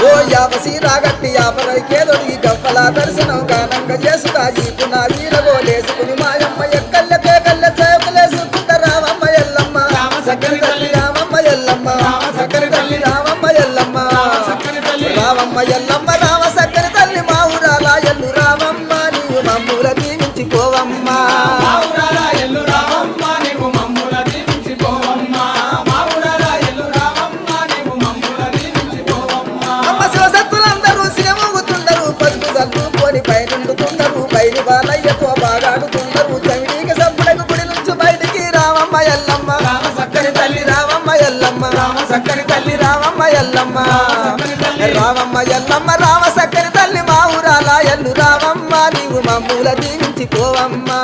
ఓ యాపసి రాగట్టి యాపరైకేదొడిగి గవ్వల దర్శనం గానంగా చేసుగా ఈపున వీరగోలేసుకుని మాయమ్మ ఎక్కల్ల పేకల్ల చేపలేసుకుంట రామమ్మ ఎల్లమ్మ సక్కని తల్లి రామమ్మ ఎల్లమ్మ సక్కని తల్లి రామమ్మ ఎల్లమ్మ రామమ్మ ఎల్లమ్మ రామ సక్కని తల్లి మా ఊరాల ఎల్లు రామమ్మ నీవు మమ్ముల దీవించుకోవమ్మా పైనుండుతుండరు పైని బాలయ్యతో బాగాడుతుండరు చవిడికి సప్పుడకు గుడి నుంచి బయటికి రామమ్మ ఎల్లమ్మ సక్కని తల్లి రామమ్మ ఎల్లమ్మ సక్కని తల్లి రామమ్మ ఎల్లమ్మ రామమ్మ ఎల్లమ్మ రామ సక్కని తల్లి మా ఊరాల ఎల్లు రామమ్మ నీవు మమ్ముల దీవించుకోవమ్మా